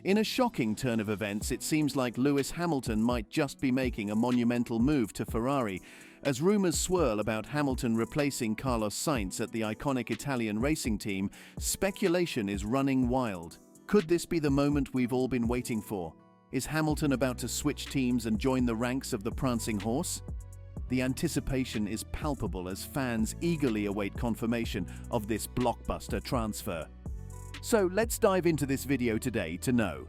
In a shocking turn of events, it seems like Lewis Hamilton might just be making a monumental move to Ferrari. As rumors swirl about Hamilton replacing Carlos Sainz at the iconic Italian racing team, speculation is running wild. Could this be the moment we've all been waiting for? Is Hamilton about to switch teams and join the ranks of the Prancing Horse? The anticipation is palpable as fans eagerly await confirmation of this blockbuster transfer. So let's dive into this video today to know.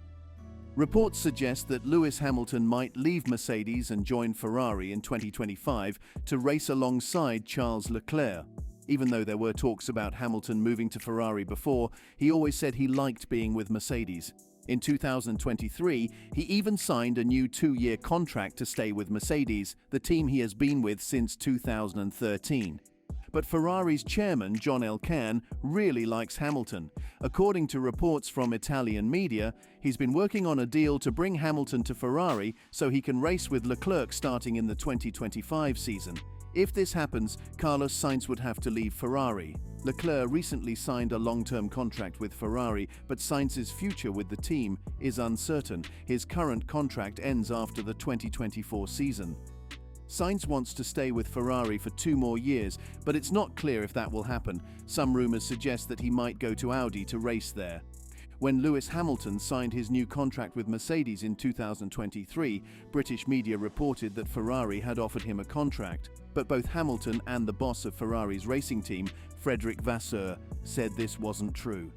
Reports suggest that Lewis Hamilton might leave Mercedes and join Ferrari in 2025 to race alongside Charles Leclerc. Even though there were talks about Hamilton moving to Ferrari before, he always said he liked being with Mercedes. In 2023, he even signed a new 2-year contract to stay with Mercedes, the team he has been with since 2013. But Ferrari's chairman, Elkann, really likes Hamilton. According to reports from Italian media, he's been working on a deal to bring Hamilton to Ferrari so he can race with Leclerc starting in the 2025 season. If this happens, Carlos Sainz would have to leave Ferrari. Leclerc recently signed a long-term contract with Ferrari, but Sainz's future with the team is uncertain. His current contract ends after the 2024 season. Sainz wants to stay with Ferrari for 2 more years, but it's not clear if that will happen. Some rumors suggest that he might go to Audi to race there. When Lewis Hamilton signed his new contract with Mercedes in 2023, British media reported that Ferrari had offered him a contract. But both Hamilton and the boss of Ferrari's racing team, Frédéric Vasseur, said this wasn't true.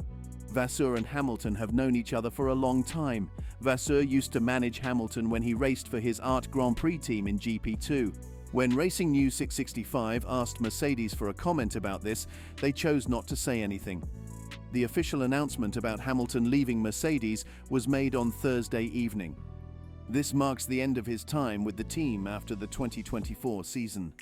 Vasseur and Hamilton have known each other for a long time. Vasseur used to manage Hamilton when he raced for his Art Grand Prix team in GP2. When Racing News 665 asked Mercedes for a comment about this, they chose not to say anything. The official announcement about Hamilton leaving Mercedes was made on Thursday evening. This marks the end of his time with the team after the 2024 season.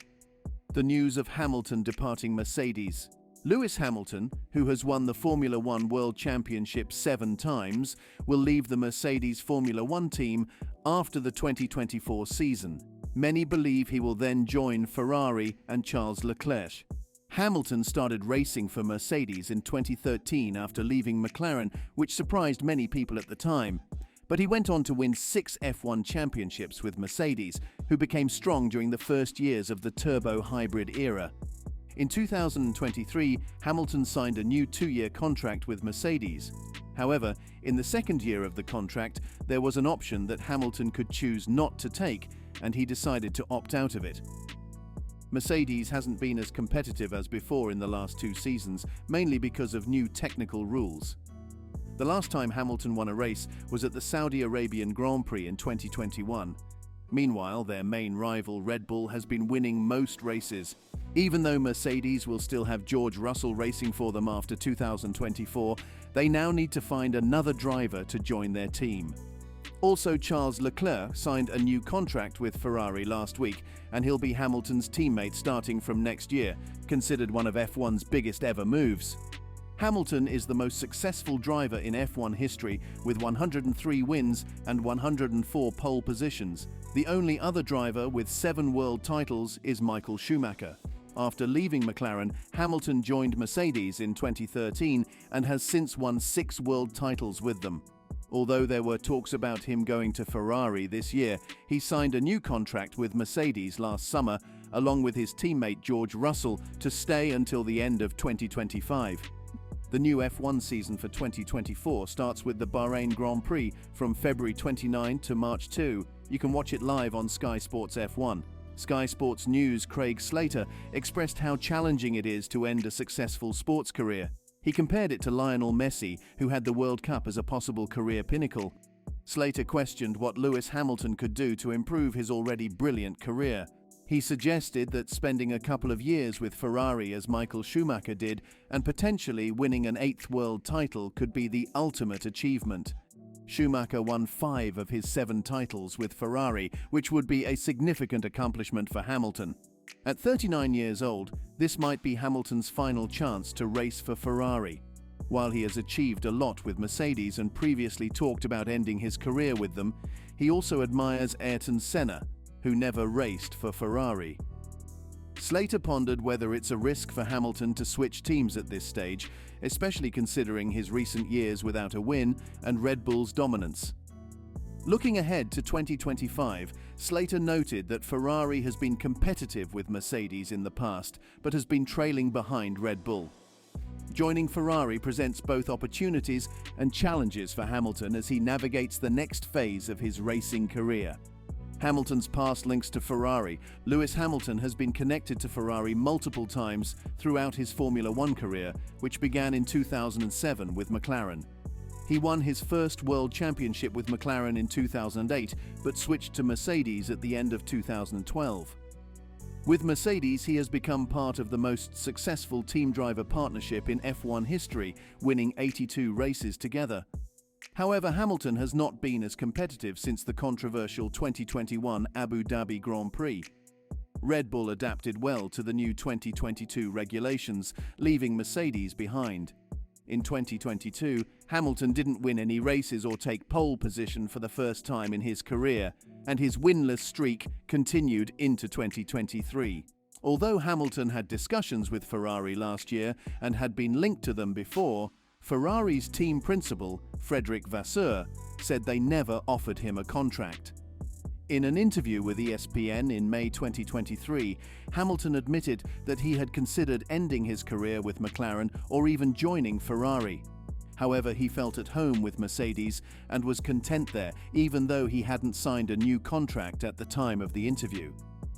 The news of Hamilton departing Mercedes. Lewis Hamilton, who has won the Formula One World Championship 7 times, will leave the Mercedes Formula One team after the 2024 season. Many believe he will then join Ferrari and Charles Leclerc. Hamilton started racing for Mercedes in 2013 after leaving McLaren, which surprised many people at the time. But he went on to win 6 F1 championships with Mercedes, who became strong during the first years of the turbo hybrid era. In 2023, Hamilton signed a new 2-year contract with Mercedes. However, in the second year of the contract, there was an option that Hamilton could choose not to take, and he decided to opt out of it. Mercedes hasn't been as competitive as before in the last 2 seasons, mainly because of new technical rules. The last time Hamilton won a race was at the Saudi Arabian Grand Prix in 2021. Meanwhile, their main rival Red Bull has been winning most races. Even though Mercedes will still have George Russell racing for them after 2024, they now need to find another driver to join their team. Also, Charles Leclerc signed a new contract with Ferrari last week, and he'll be Hamilton's teammate starting from next year, considered one of F1's biggest ever moves. Hamilton is the most successful driver in F1 history with 103 wins and 104 pole positions. The only other driver with 7 world titles is Michael Schumacher. After leaving McLaren, Hamilton joined Mercedes in 2013 and has since won 6 world titles with them. Although there were talks about him going to Ferrari this year, he signed a new contract with Mercedes last summer, along with his teammate George Russell, to stay until the end of 2025. The new F1 season for 2024 starts with the Bahrain Grand Prix from February 29 to March 2. You can watch it live on Sky Sports F1. Sky Sports News' Craig Slater expressed how challenging it is to end a successful sports career. He compared it to Lionel Messi, who had the World Cup as a possible career pinnacle. Slater questioned what Lewis Hamilton could do to improve his already brilliant career. He suggested that spending a couple of years with Ferrari as Michael Schumacher did, and potentially winning an 8th world title could be the ultimate achievement. Schumacher won 5 of his 7 titles with Ferrari, which would be a significant accomplishment for Hamilton. At 39 years old, this might be Hamilton's final chance to race for Ferrari. While he has achieved a lot with Mercedes and previously talked about ending his career with them, he also admires Ayrton Senna, who never raced for Ferrari. Slater pondered whether it's a risk for Hamilton to switch teams at this stage, especially considering his recent years without a win and Red Bull's dominance. Looking ahead to 2025, Slater noted that Ferrari has been competitive with Mercedes in the past, but has been trailing behind Red Bull. Joining Ferrari presents both opportunities and challenges for Hamilton as he navigates the next phase of his racing career. Hamilton's past links to Ferrari. Lewis Hamilton has been connected to Ferrari multiple times throughout his Formula One career, which began in 2007 with McLaren. He won his first World Championship with McLaren in 2008, but switched to Mercedes at the end of 2012. With Mercedes, he has become part of the most successful team-driver partnership in F1 history, winning 82 races together. However, Hamilton has not been as competitive since the controversial 2021 Abu Dhabi Grand Prix. Red Bull adapted well to the new 2022 regulations, leaving Mercedes behind. In 2022, Hamilton didn't win any races or take pole position for the first time in his career, and his winless streak continued into 2023. Although Hamilton had discussions with Ferrari last year and had been linked to them before, Ferrari's team principal, Frédéric Vasseur, said they never offered him a contract. In an interview with ESPN in May 2023, Hamilton admitted that he had considered ending his career with McLaren or even joining Ferrari. However, he felt at home with Mercedes and was content there, even though he hadn't signed a new contract at the time of the interview.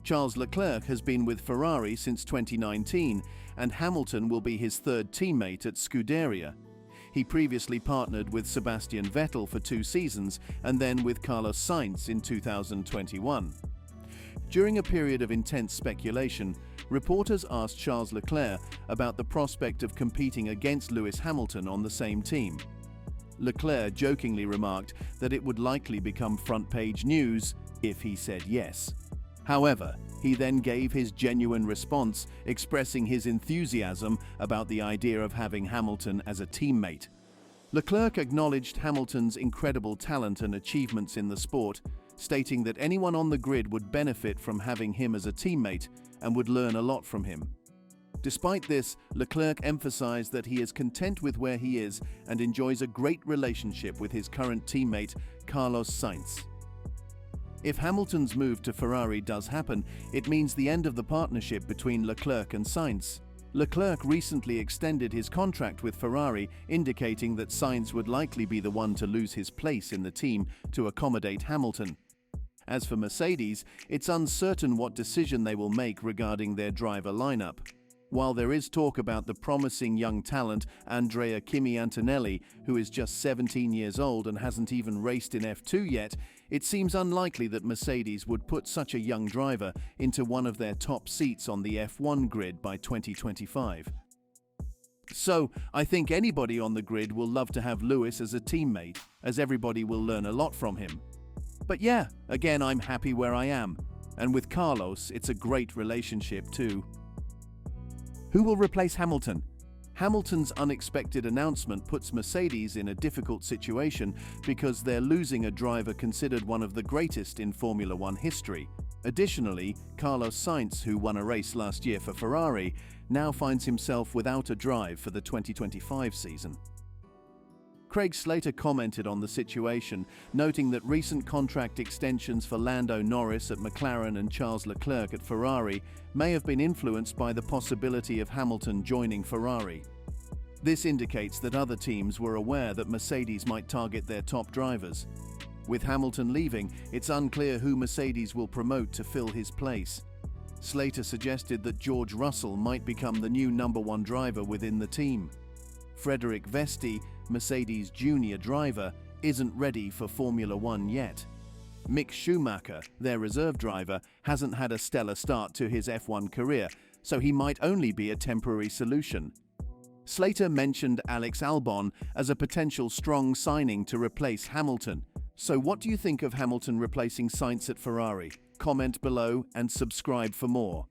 Charles Leclerc has been with Ferrari since 2019, and Hamilton will be his third teammate at Scuderia. He previously partnered with Sebastian Vettel for 2 seasons and then with Carlos Sainz in 2021. During a period of intense speculation, reporters asked Charles Leclerc about the prospect of competing against Lewis Hamilton on the same team. Leclerc jokingly remarked that it would likely become front-page news if he said yes. However, he then gave his genuine response, expressing his enthusiasm about the idea of having Hamilton as a teammate. Leclerc acknowledged Hamilton's incredible talent and achievements in the sport, stating that anyone on the grid would benefit from having him as a teammate and would learn a lot from him. Despite this, Leclerc emphasized that he is content with where he is and enjoys a great relationship with his current teammate, Carlos Sainz. If Hamilton's move to Ferrari does happen, it means the end of the partnership between Leclerc and Sainz. Leclerc recently extended his contract with Ferrari, indicating that Sainz would likely be the one to lose his place in the team to accommodate Hamilton. As for Mercedes, it's uncertain what decision they will make regarding their driver lineup. While there is talk about the promising young talent Andrea Kimi Antonelli, who is just 17 years old and hasn't even raced in F2 yet, it seems unlikely that Mercedes would put such a young driver into one of their top seats on the F1 grid by 2025. So, I think anybody on the grid will love to have Lewis as a teammate, as everybody will learn a lot from him. But yeah, again, I'm happy where I am. And with Carlos, it's a great relationship too. Who will replace Hamilton? Hamilton's unexpected announcement puts Mercedes in a difficult situation because they're losing a driver considered one of the greatest in Formula One history. Additionally, Carlos Sainz, who won a race last year for Ferrari, now finds himself without a drive for the 2025 season. Craig Slater commented on the situation, noting that recent contract extensions for Lando Norris at McLaren and Charles Leclerc at Ferrari may have been influenced by the possibility of Hamilton joining Ferrari. This indicates that other teams were aware that Mercedes might target their top drivers. With Hamilton leaving, it's unclear who Mercedes will promote to fill his place. Slater suggested that George Russell might become the new #1 driver within the team. Frédéric Vesti, Mercedes' junior driver, isn't ready for Formula One yet. Mick Schumacher, their reserve driver, hasn't had a stellar start to his F1 career, so he might only be a temporary solution. Slater mentioned Alex Albon as a potential strong signing to replace Hamilton. So what do you think of Hamilton replacing Sainz at Ferrari? Comment below and subscribe for more.